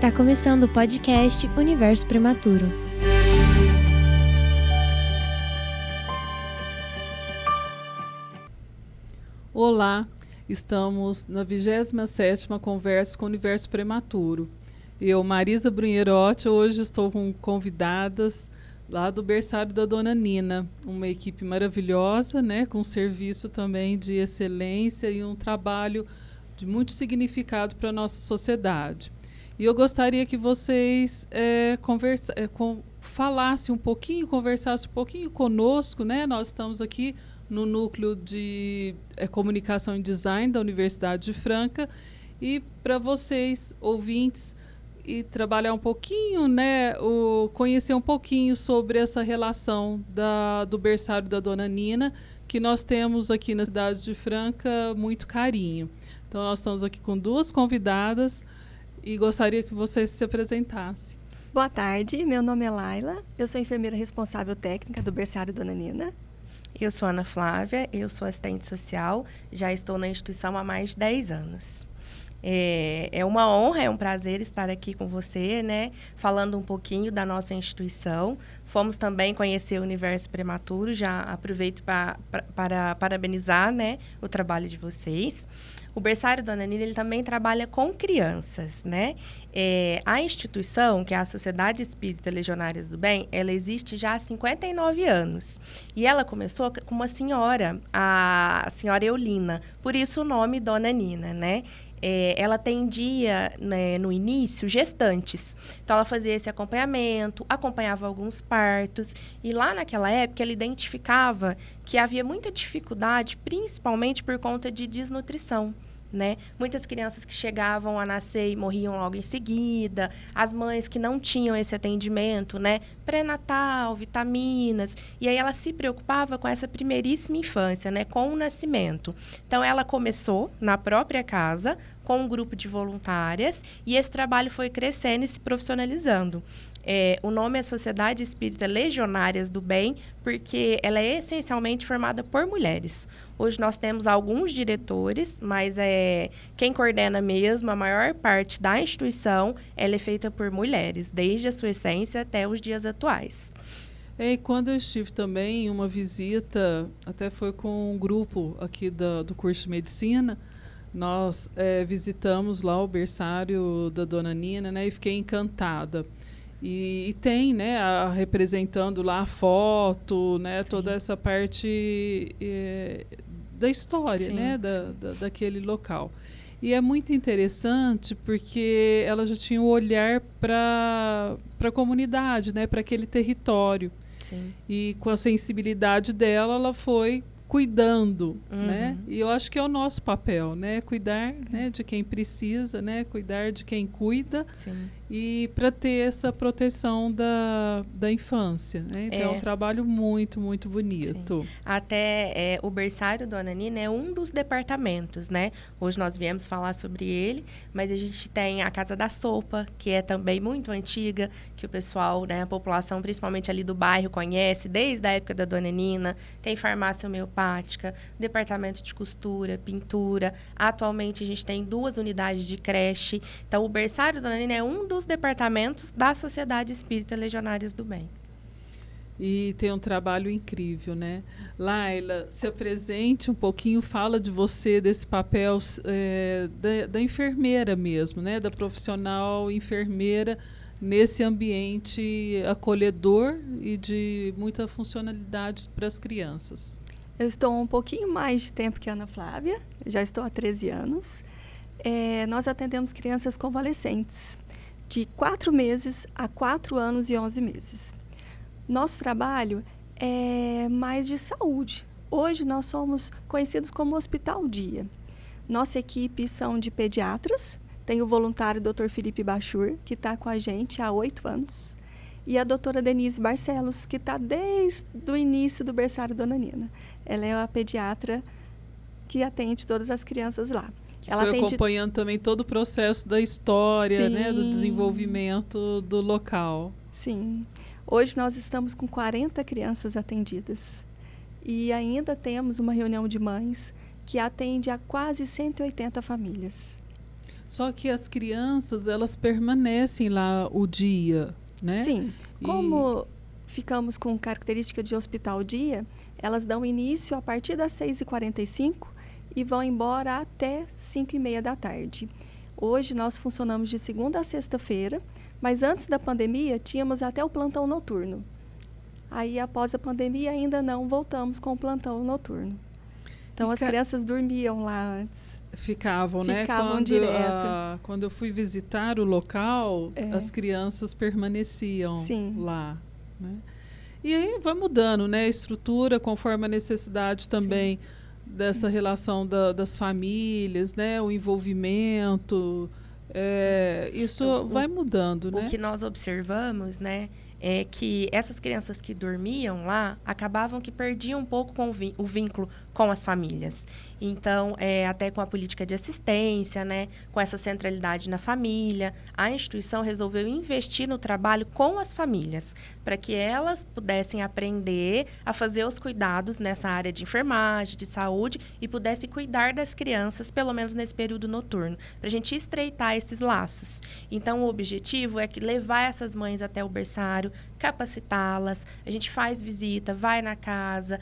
Está começando o podcast Universo Prematuro. Olá, estamos na 27ª Conversa com o Universo Prematuro. Eu, Marisa Brunherotti, hoje estou com convidadas lá do berçário da Dona Nina, uma equipe maravilhosa, né, com serviço também de excelência e um trabalho de muito significado para a nossa sociedade. E eu gostaria que vocês falassem um pouquinho, conversassem um pouquinho conosco, né? Nós estamos aqui no núcleo de comunicação e design da Universidade de Franca, e para vocês, ouvintes, e trabalhar um pouquinho, né, conhecer um pouquinho sobre essa relação do berçário da Dona Nina, que nós temos aqui na cidade de Franca muito carinho. Então, nós estamos aqui com duas convidadas e gostaria que vocês se apresentassem. Boa tarde, meu nome é Laila, eu sou enfermeira responsável técnica do berçário Dona Nina. Eu sou Ana Flávia, eu sou assistente social, já estou na instituição há mais de 10 anos. É uma honra, é um prazer estar aqui com você, né, falando um pouquinho da nossa instituição. Fomos também conhecer o Universo Prematuro, já aproveito para parabenizar, né, o trabalho de vocês. O berçário Dona Nina, ele também trabalha com crianças, né? A instituição, que é a Sociedade Espírita Legionárias do Bem, ela existe já há 59 anos. E ela começou com uma senhora, a senhora Eulina, por isso o nome Dona Nina, né? Ela atendia, né, no início, gestantes. Então, ela fazia esse acompanhamento, acompanhava alguns partos. E lá naquela época, ela identificava que havia muita dificuldade, principalmente por conta de desnutrição, né? Muitas crianças que chegavam a nascer e morriam logo em seguida, as mães que não tinham esse atendimento, né, pré-natal, vitaminas, e aí ela se preocupava com essa primeiríssima infância, né, com o nascimento. Então, ela começou na própria casa, com um grupo de voluntárias, e esse trabalho foi crescendo e se profissionalizando. O nome é Sociedade Espírita Legionárias do Bem, porque ela é essencialmente formada por mulheres. Hoje nós temos alguns diretores, mas quem coordena mesmo, a maior parte da instituição, ela é feita por mulheres, desde a sua essência até os dias atuais. E quando eu estive também em uma visita, até foi com um grupo aqui do curso de medicina, nós visitamos lá o berçário da Dona Nina, né, e fiquei encantada. E tem, né, representando lá a foto, né, toda essa parte da história, sim, né, daquele local. E é muito interessante porque ela já tinha um olhar para a comunidade, né, para aquele território. Sim. E com a sensibilidade dela, ela foi cuidando, né? E eu acho que é o nosso papel, né? Cuidar, né, de quem precisa, né? Cuidar de quem cuida. Sim. E para ter essa proteção da infância, né? Então, é um trabalho muito, muito bonito. Sim. Até o berçário Dona Nina é um dos departamentos, né? Hoje nós viemos falar sobre ele, mas a gente tem a Casa da Sopa, que é também muito antiga, que o pessoal, né, a população, principalmente ali do bairro, conhece desde a época da Dona Nina. Tem farmácia homeopática, departamento de costura, pintura. Atualmente, a gente tem 2 unidades de creche. Então, o berçário Dona Nina é um dos departamentos da Sociedade Espírita Legionárias do Bem. E tem um trabalho incrível, né? Laila, se apresente um pouquinho, fala de você, desse papel da enfermeira mesmo, né? Da profissional enfermeira nesse ambiente acolhedor e de muita funcionalidade para as crianças. Eu estou um pouquinho mais de tempo que a Ana Flávia, já estou há 13 anos. Nós atendemos crianças convalescentes, de 4 meses a 4 anos e 11 meses. Nosso trabalho é mais de saúde. Hoje nós somos conhecidos como Hospital Dia. Nossa equipe são de pediatras, tem o voluntário Dr. Felipe Bachur, que está com a gente há 8 anos, e a doutora Denise Barcelos, que está desde o início do berçário Dona Nina. Ela é a pediatra que atende todas as crianças lá. Ela foi acompanhando também todo o processo da história, né, do desenvolvimento do local. Sim. Hoje nós estamos com 40 crianças atendidas. E ainda temos uma reunião de mães que atende a quase 180 famílias. Só que as crianças, elas permanecem lá o dia, né? Sim. E- Como ficamos com característica de hospital dia, elas dão início a partir das 6h45 e vão embora até 5h30 da tarde. Hoje nós funcionamos de segunda a sexta-feira, mas antes da pandemia tínhamos até o plantão noturno. Aí, após a pandemia, ainda não voltamos com o plantão noturno. Então, as crianças dormiam lá antes. Ficavam, né? Ficavam direto. Quando eu fui visitar o local, as crianças permaneciam Sim. lá, né? E aí vai mudando, né? A estrutura conforme a necessidade também dessa relação das famílias, né? O envolvimento, isso vai mudando, né? O que nós observamos, né, é que essas crianças que dormiam lá acabavam que perdiam um pouco com o vínculo com as famílias. Então, até com a política de assistência, né, com essa centralidade na família, a instituição resolveu investir no trabalho com as famílias, para que elas pudessem aprender a fazer os cuidados nessa área de enfermagem, de saúde, e pudessem cuidar das crianças, pelo menos nesse período noturno, para a gente estreitar esses laços. Então, o objetivo é que levar essas mães até o berçário, capacitá-las, a gente faz visita, vai na casa,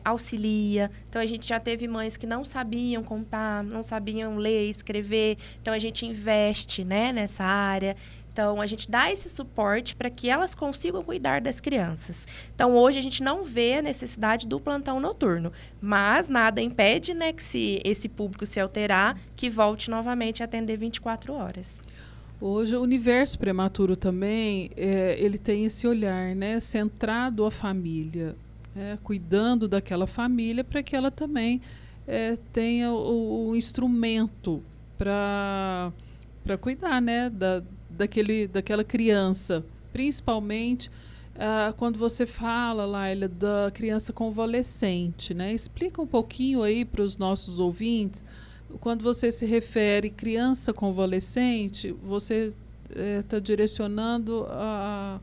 auxilia. Então, a gente já teve mães que não sabiam contar, não sabiam ler, escrever. Então, a gente investe, né, nessa área. Então, a gente dá esse suporte para que elas consigam cuidar das crianças. Então, hoje a gente não vê a necessidade do plantão noturno, mas nada impede, né, que se esse público se alterar, que volte novamente a atender 24 horas. Hoje, o universo prematuro também, ele tem esse olhar, né, centrado à família, cuidando daquela família para que ela também tenha o instrumento para cuidar, né, daquela criança. Principalmente quando você fala, Laila, da criança convalescente, né? Explica um pouquinho aí para os nossos ouvintes. Quando você se refere criança convalescente, você está direcionando a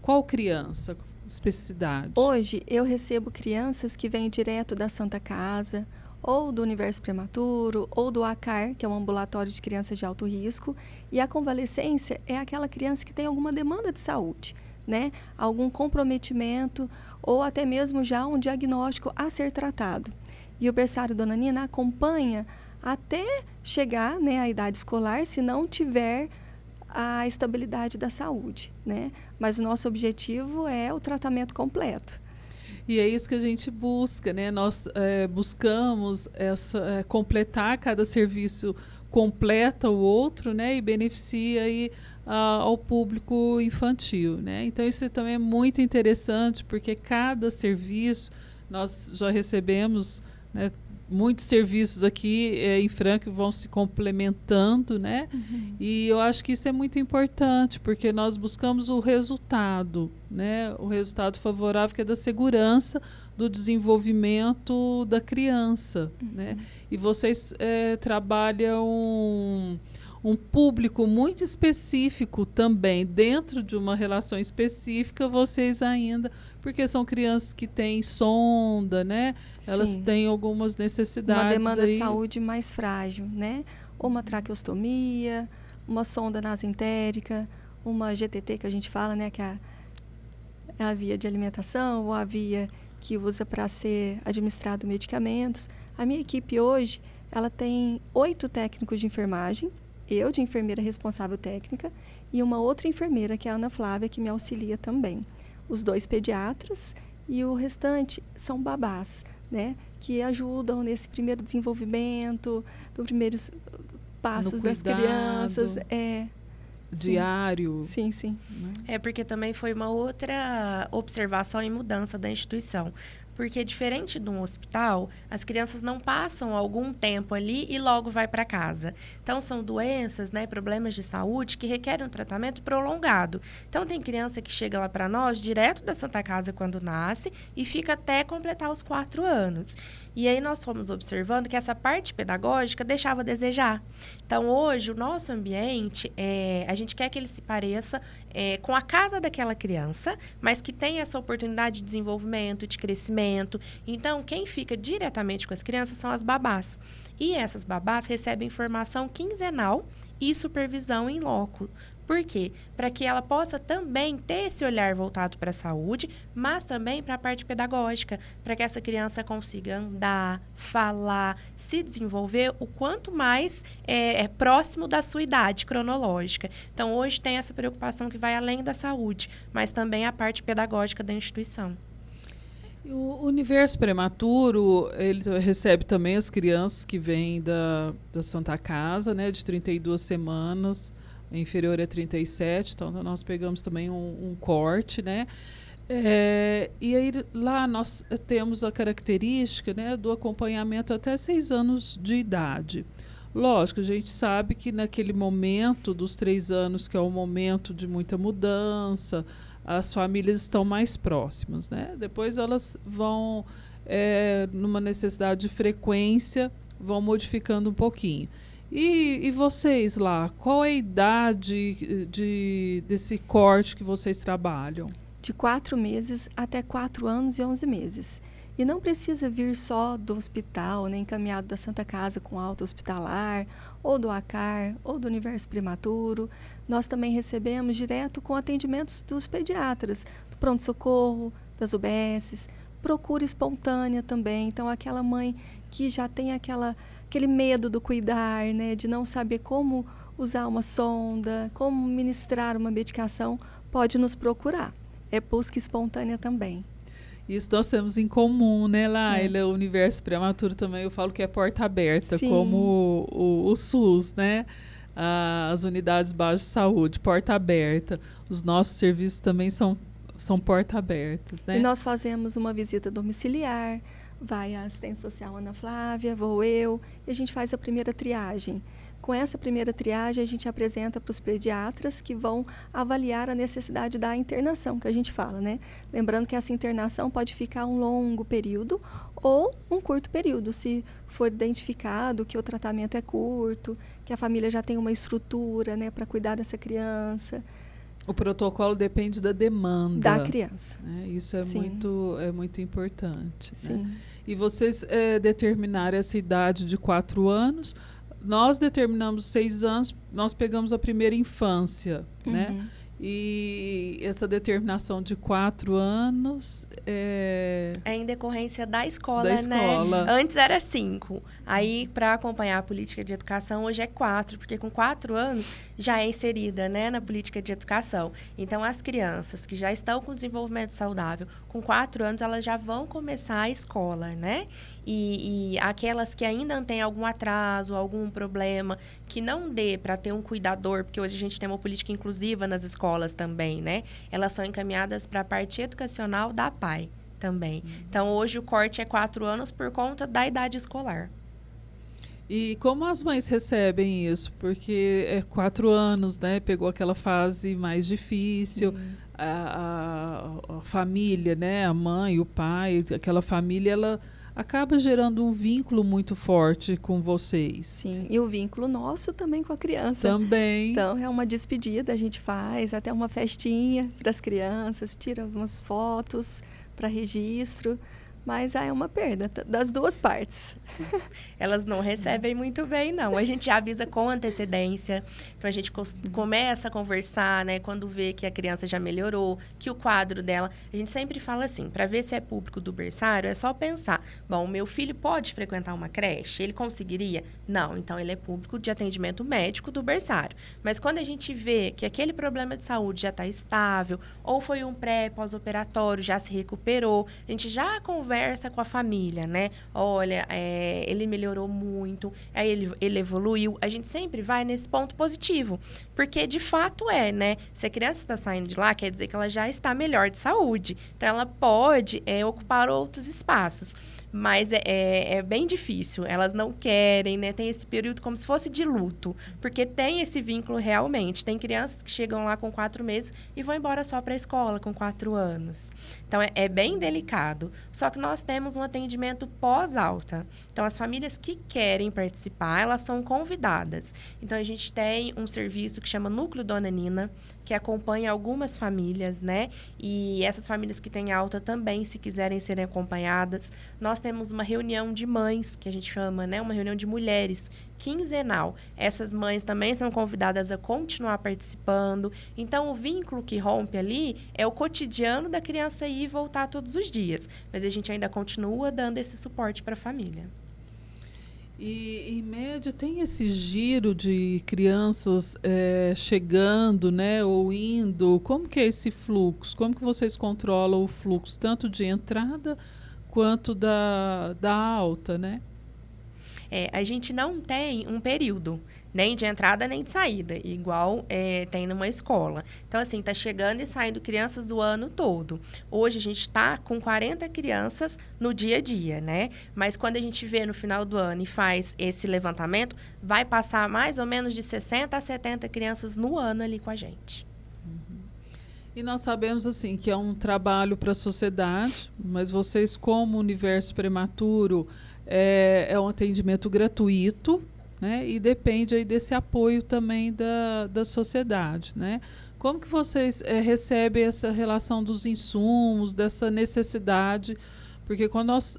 qual criança? Especificidade. Hoje, eu recebo crianças que vêm direto da Santa Casa, ou do Universo Prematuro, ou do ACAR, que é um ambulatório de crianças de alto risco. E a convalescência é aquela criança que tem alguma demanda de saúde, né? Algum comprometimento, ou até mesmo já um diagnóstico a ser tratado. E o berçário Dona Nina acompanha até chegar, né, à idade escolar, se não tiver a estabilidade da saúde, né? Mas o nosso objetivo é o tratamento completo. E é isso que a gente busca, né? Nós buscamos completar cada serviço, completa o outro, né? E beneficia aí, ao público infantil, né? Então isso também é muito interessante, porque cada serviço, nós já recebemos, né, muitos serviços aqui em Franca vão se complementando, né? Uhum. E eu acho que isso é muito importante, porque nós buscamos o resultado, né? O resultado favorável, que é da segurança do desenvolvimento da criança, né? E vocês trabalham um público muito específico também, dentro de uma relação específica, vocês ainda, porque são crianças que têm sonda, né? Sim. Elas têm algumas necessidades. Uma demanda aí. de saúde mais frágil, né? Ou uma traqueostomia, uma sonda nasentérica, uma GTT que a gente fala, né? Que é a via de alimentação, ou a via que usa para ser administrado medicamentos. A minha equipe hoje, ela tem 8 técnicos de enfermagem, eu de enfermeira responsável técnica e uma outra enfermeira, que é a Ana Flávia, que me auxilia também. Os 2 pediatras e o restante são babás, né? Que ajudam nesse primeiro desenvolvimento, dos primeiros passos das crianças. Diário. Sim, sim. Né? Porque também foi uma outra observação e mudança da instituição. Porque, diferente de um hospital, as crianças não passam algum tempo ali e logo vai para casa. Então, são doenças, né, problemas de saúde que requerem um tratamento prolongado. Então, tem criança que chega lá para nós, direto da Santa Casa quando nasce, e fica até completar os 4 anos. E aí, nós fomos observando que essa parte pedagógica deixava a desejar. Então, hoje, o nosso ambiente, a gente quer que ele se pareça com a casa daquela criança, mas que tenha essa oportunidade de desenvolvimento, de crescimento, alimento. Então, quem fica diretamente com as crianças são as babás. E essas babás recebem informação quinzenal e supervisão em loco. Por quê? Para que ela possa também ter esse olhar voltado para a saúde, mas também para a parte pedagógica, para que essa criança consiga andar, falar, se desenvolver o quanto mais próximo da sua idade cronológica. Então, hoje tem essa preocupação que vai além da saúde, mas também a parte pedagógica da instituição. O Universo Prematuro, ele recebe também as crianças que vêm da Santa Casa, né, de 32 semanas, inferior a 37, então nós pegamos também um corte, né? E aí lá nós temos a característica, né, do acompanhamento até 6 anos de idade. Lógico, a gente sabe que naquele momento dos 3 anos, que é um momento de muita mudança, as famílias estão mais próximas, né? Depois elas vão, numa necessidade de frequência, vão modificando um pouquinho. E vocês lá, qual é a idade desse corte que vocês trabalham? De 4 meses até 4 anos e 11 meses. E não precisa vir só do hospital, nem encaminhado da Santa Casa com alta hospitalar, ou do ACAR, ou do Universo Prematuro. Nós também recebemos direto com atendimentos dos pediatras, do pronto-socorro, das UBSs, procura espontânea também. Então, aquela mãe que já tem aquele medo do cuidar, né, de não saber como usar uma sonda, como ministrar uma medicação, pode nos procurar. É busca espontânea também. Isso nós temos em comum, né, Laila? O Universo Prematuro também, eu falo que é porta aberta, Sim. como o SUS, né? As unidades básicas de saúde, porta aberta. Os nossos serviços também são porta abertas, né? E nós fazemos uma visita domiciliar, vai a assistente social Ana Flávia, vou eu, e a gente faz a primeira triagem. Com essa primeira triagem, a gente apresenta para os pediatras que vão avaliar a necessidade da internação, que a gente fala, né? Lembrando que essa internação pode ficar um longo período ou um curto período, se for identificado que o tratamento é curto, que a família já tem uma estrutura, né, para cuidar dessa criança. O protocolo depende da demanda Da criança. Né? Isso é muito importante. Sim. Né? E vocês determinaram essa idade de 4 anos. Nós determinamos 6 anos, nós pegamos a primeira infância, né? E essa determinação de 4 anos é em decorrência da escola, da escola. Né? Antes era 5. Aí, para acompanhar a política de educação, hoje é 4, porque com 4 anos já é inserida, né, na política de educação. Então, as crianças que já estão com desenvolvimento saudável, com 4 anos, elas já vão começar a escola, né? E aquelas que ainda têm algum atraso, algum problema, que não dê para ter um cuidador, porque hoje a gente tem uma política inclusiva nas escolas também, né? Elas são encaminhadas para a parte educacional da PAI também. Então, hoje o corte é 4 anos por conta da idade escolar. E como as mães recebem isso? Porque é 4 anos, né? Pegou aquela fase mais difícil. A família, né? A mãe, o pai, aquela família, ela acaba gerando um vínculo muito forte com vocês. Sim, e o vínculo nosso também com a criança. Também. Então, é uma despedida, a gente faz até uma festinha para as crianças, tira algumas fotos para registro. Mas é uma perda das duas partes. Elas não recebem muito bem, não. A gente avisa com antecedência. Então, a gente começa a conversar, né? Quando vê que a criança já melhorou, que o quadro dela... A gente sempre fala assim, para ver se é público do berçário, é só pensar. Bom, meu filho pode frequentar uma creche? Ele conseguiria? Não. Então, ele é público de atendimento médico do berçário. Mas quando a gente vê que aquele problema de saúde já está estável, ou foi um pós-operatório, já se recuperou, a gente já conversa com a família, né? Olha, ele melhorou muito, ele evoluiu. A gente sempre vai nesse ponto positivo, porque de fato né? Se a criança está saindo de lá, quer dizer que ela já está melhor de saúde. Então, ela pode ocupar outros espaços. Mas é bem difícil. Elas não querem, né? Tem esse período como se fosse de luto. Porque tem esse vínculo realmente. Tem crianças que chegam lá com 4 meses e vão embora só para a escola com 4 anos. Então, é bem delicado. Só que nós temos um atendimento pós-alta. Então, as famílias que querem participar, elas são convidadas. Então, a gente tem um serviço que chama Núcleo Dona Nina, que acompanha algumas famílias, né? E essas famílias que têm alta também, se quiserem serem acompanhadas. Nós temos uma reunião de mães, que a gente chama, né? Uma reunião de mulheres, quinzenal. Essas mães também são convidadas a continuar participando. Então, o vínculo que rompe ali é o cotidiano da criança ir e voltar todos os dias. Mas a gente ainda continua dando esse suporte para a família. E, em média, tem esse giro de crianças chegando, né, ou indo? Como que é esse fluxo? Como que vocês controlam o fluxo, tanto de entrada quanto da alta, né? A gente não tem um período, nem de entrada nem de saída, igual tem numa escola. Então, assim, tá chegando e saindo crianças o ano todo. Hoje a gente está com 40 crianças no dia a dia, né? Mas quando a gente vê no final do ano e faz esse levantamento, vai passar mais ou menos de 60 a 70 crianças no ano ali com a gente. E nós sabemos, assim, que é um trabalho para a sociedade, mas vocês, como Universo Prematuro, é um atendimento gratuito, né? E depende aí desse apoio também da sociedade, né? Como que vocês recebem essa relação dos insumos, dessa necessidade? Porque quando nós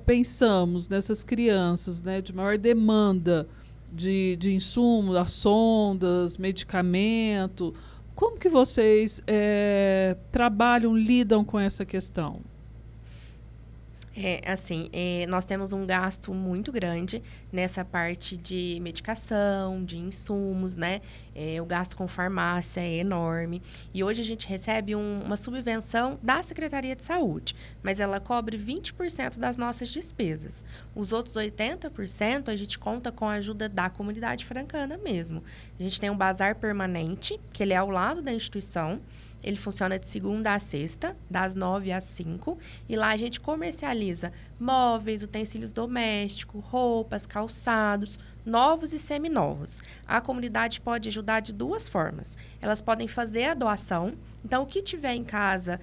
pensamos nessas crianças, né, de maior demanda de insumos, as sondas, medicamento, como que vocês trabalham, lidam com essa questão? Nós temos um gasto muito grande nessa parte de medicação, de insumos, né? O gasto com farmácia é enorme. E hoje a gente recebe uma subvenção da Secretaria de Saúde, mas ela cobre 20% das nossas despesas. Os outros 80% a gente conta com a ajuda da comunidade francana mesmo. A gente tem um bazar permanente, que ele é ao lado da instituição. Ele funciona de segunda a sexta, das 9 às 5. E lá a gente comercializa móveis, utensílios domésticos, roupas, calçados, novos e seminovos. A comunidade pode ajudar de 2 formas. Elas podem fazer a doação. Então, o que tiver em casa,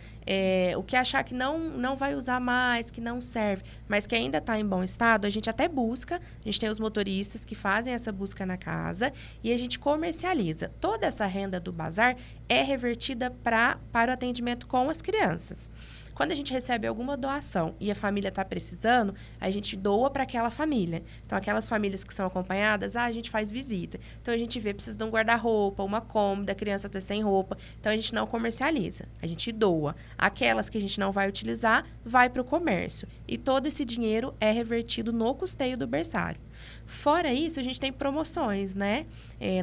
o que achar que não vai usar mais, que não serve, mas que ainda está em bom estado, a gente até busca. A gente tem os motoristas que fazem essa busca na casa e a gente comercializa. Toda essa renda do bazar é revertida para o atendimento com as crianças. Quando a gente recebe alguma doação e a família está precisando, a gente doa para aquela família. Então, aquelas famílias que são acompanhadas, a gente faz visita. Então, a gente vê, precisa de um guarda-roupa, uma cômoda, a criança está sem roupa. Então, a gente não comercializa, a gente doa. Aquelas que a gente não vai utilizar, vai para o comércio. E todo esse dinheiro é revertido no custeio do berçário. Fora isso, a gente tem promoções, né?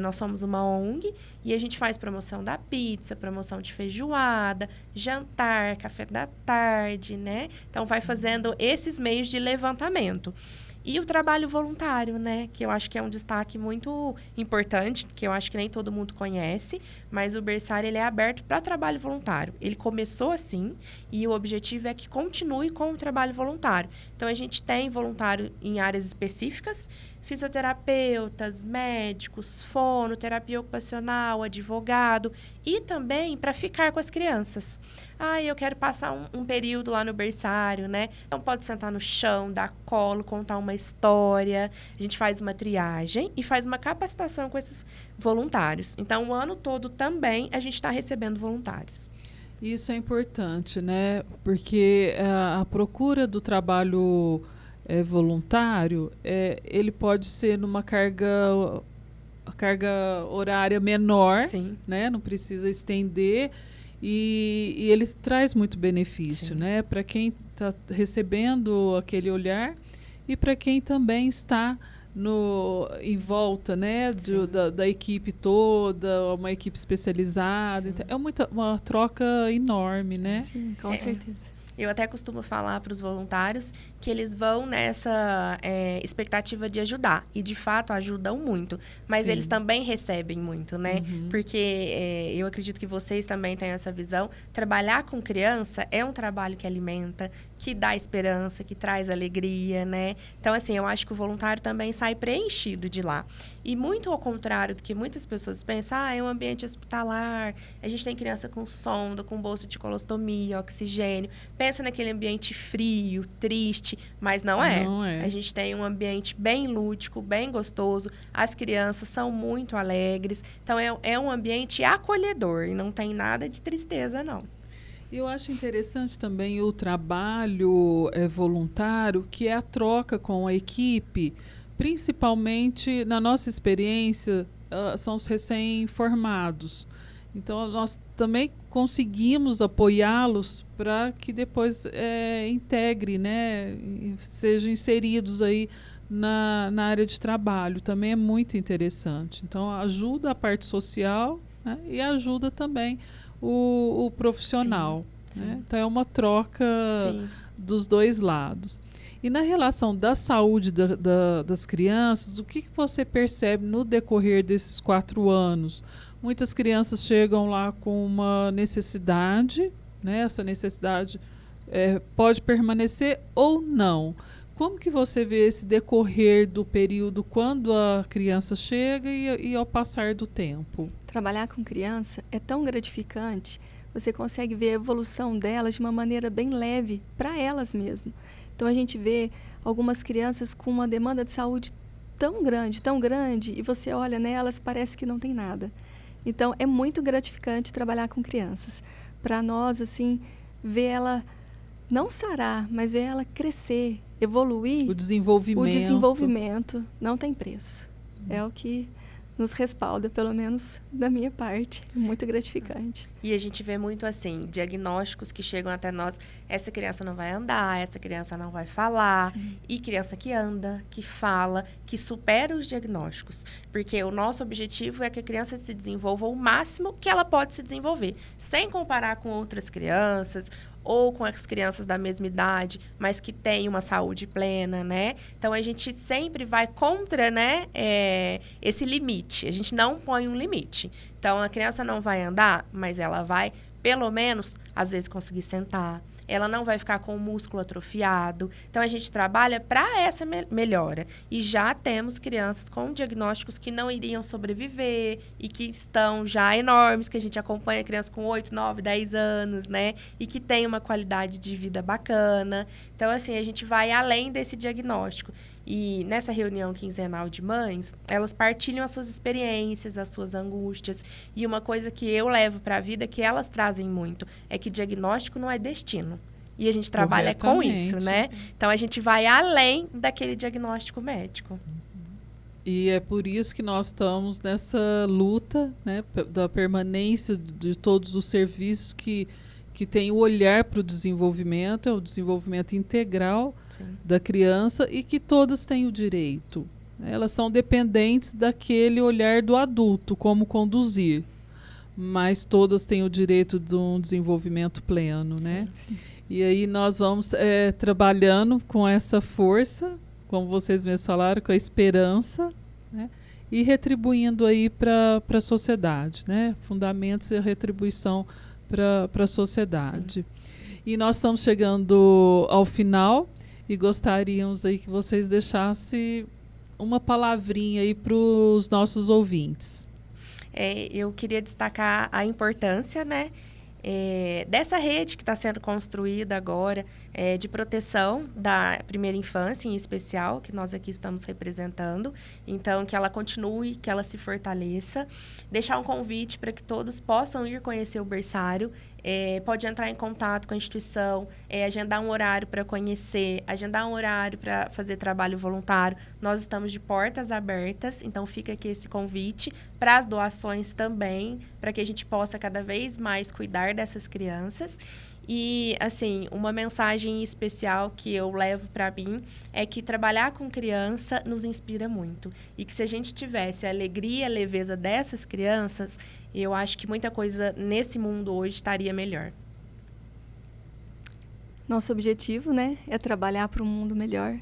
Nós somos uma ONG e a gente faz promoção da pizza, promoção de feijoada, jantar, café da tarde, né? Então, vai fazendo esses meios de levantamento. E o trabalho voluntário, né? Que eu acho que é um destaque muito importante, que eu acho que nem todo mundo conhece, mas o berçário ele é aberto para trabalho voluntário. Ele começou assim e o objetivo é que continue com o trabalho voluntário. Então, a gente tem voluntário em áreas específicas, fisioterapeutas, médicos, fono, terapia ocupacional, advogado e também para ficar com as crianças. Eu quero passar um período lá no berçário, né? Então, pode sentar no chão, dar colo, contar uma história. A gente faz uma triagem e faz uma capacitação com esses voluntários. Então, o ano todo também a gente está recebendo voluntários. Isso é importante, né? Porque a procura do trabalho voluntário, ele pode ser numa carga horária menor, Sim. né? Não precisa estender e ele traz muito benefício, Sim. né? Para quem está recebendo aquele olhar e para quem também está em volta, né? Da equipe toda, uma equipe especializada. Então, é uma troca enorme, né? Sim, com certeza. Eu até costumo falar para os voluntários que eles vão nessa expectativa de ajudar. E, de fato, ajudam muito. Mas Sim. eles também recebem muito, né? Porque eu acredito que vocês também têm essa visão. Trabalhar com criança é um trabalho que alimenta, que dá esperança, que traz alegria, né? Então, assim, eu acho que o voluntário também sai preenchido de lá. E muito ao contrário do que muitas pessoas pensam, é um ambiente hospitalar, a gente tem criança com sonda, com bolsa de colostomia, oxigênio. Pensa naquele ambiente frio, triste, mas não é. Não é. A gente tem um ambiente bem lúdico, bem gostoso. As crianças são muito alegres. Então, é um ambiente acolhedor e não tem nada de tristeza, não. Eu acho interessante também o trabalho voluntário, que é a troca com a equipe, principalmente, na nossa experiência, são os recém-formados. Então, nós também conseguimos apoiá-los para que depois integre, né, sejam inseridos aí na área de trabalho. Também é muito interessante. Então, ajuda a parte social, né, e ajuda também o profissional. Sim, né? sim. Então, é uma troca Sim. dos dois lados. E na relação da saúde das crianças, o que você percebe no decorrer desses 4 anos? Muitas crianças chegam lá com uma necessidade, né? Essa necessidade pode permanecer ou não. Como que você vê esse decorrer do período quando a criança chega e ao passar do tempo? Trabalhar com criança é tão gratificante, você consegue ver a evolução delas de uma maneira bem leve para elas mesmo. Então, a gente vê algumas crianças com uma demanda de saúde tão grande, e você olha nelas, parece que não tem nada. Então, é muito gratificante trabalhar com crianças. Para nós, assim, ver ela não sarar, mas ver ela crescer, evoluir. O desenvolvimento não tem preço. É o que nos respalda, pelo menos da minha parte. Muito gratificante. E a gente vê muito assim, diagnósticos que chegam até nós, essa criança não vai andar, essa criança não vai falar, e criança que anda, que fala, que supera os diagnósticos. Porque o nosso objetivo é que a criança se desenvolva o máximo que ela pode se desenvolver, sem comparar com outras crianças, ou com as crianças da mesma idade, mas que têm uma saúde plena, né? Então, a gente sempre vai contra, né, esse limite. A gente não põe um limite. Então, a criança não vai andar, mas ela vai, pelo menos, às vezes, conseguir sentar. Ela não vai ficar com o músculo atrofiado. Então, a gente trabalha para essa melhora. E já temos crianças com diagnósticos que não iriam sobreviver e que estão já enormes, que a gente acompanha crianças com 8, 9, 10 anos, né? E que tem uma qualidade de vida bacana. Então, assim, a gente vai além desse diagnóstico. E nessa reunião quinzenal de mães, elas partilham as suas experiências, as suas angústias. E uma coisa que eu levo para a vida, que elas trazem muito, é que diagnóstico não é destino. E a gente trabalha com isso, né? Então, a gente vai além daquele diagnóstico médico. E é por isso que nós estamos nessa luta, né, da permanência de todos os serviços que tem o olhar para o desenvolvimento, é o desenvolvimento integral da criança e que todas têm o direito. Elas são dependentes daquele olhar do adulto, como conduzir. Mas todas têm o direito de um desenvolvimento pleno, né? Sim. E aí nós vamos trabalhando com essa força, como vocês mesmos falaram, com a esperança, né? E retribuindo aí para a sociedade, né? Fundamentos e retribuição para a sociedade. Sim. E nós estamos chegando ao final e gostaríamos aí que vocês deixassem uma palavrinha aí para os nossos ouvintes. Eu queria destacar a importância, né, dessa rede que está sendo construída agora, de proteção da primeira infância, em especial, que nós aqui estamos representando. Então, que ela continue, que ela se fortaleça. Deixar um convite para que todos possam ir conhecer o berçário. Pode entrar em contato com a instituição, agendar um horário para conhecer, agendar um horário para fazer trabalho voluntário. Nós estamos de portas abertas, então fica aqui esse convite para as doações também, para que a gente possa cada vez mais cuidar dessas crianças. E, assim, uma mensagem especial que eu levo para mim é que trabalhar com criança nos inspira muito. E que se a gente tivesse a alegria e a leveza dessas crianças, eu acho que muita coisa nesse mundo hoje estaria melhor. Nosso objetivo, né, é trabalhar para um mundo melhor.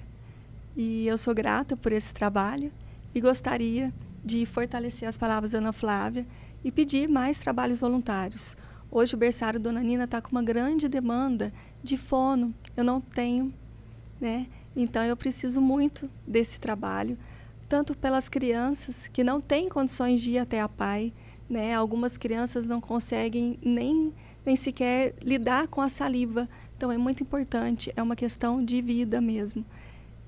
E eu sou grata por esse trabalho e gostaria de fortalecer as palavras da Ana Flávia e pedir mais trabalhos voluntários. Hoje o berçário Dona Nina está com uma grande demanda de fono. Eu não tenho, né? Então eu preciso muito desse trabalho, tanto pelas crianças que não têm condições de ir até a PAI, né? Algumas crianças não conseguem nem sequer lidar com a saliva. Então é muito importante, é uma questão de vida mesmo.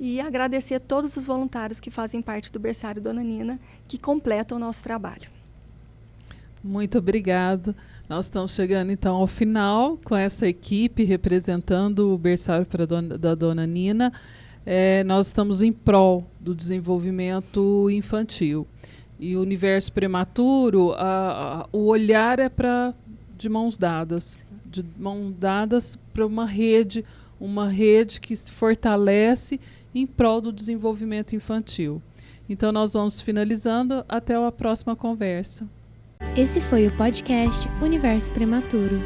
E agradecer a todos os voluntários que fazem parte do berçário Dona Nina, que completam o nosso trabalho. Muito obrigado. Nós estamos chegando então ao final com essa equipe representando o berçário da Dona Nina. Nós estamos em prol do desenvolvimento infantil. E o Universo Prematuro, o olhar é de mãos dadas para uma rede que se fortalece em prol do desenvolvimento infantil. Então nós vamos finalizando, até a próxima conversa. Esse foi o podcast Universo Prematuro.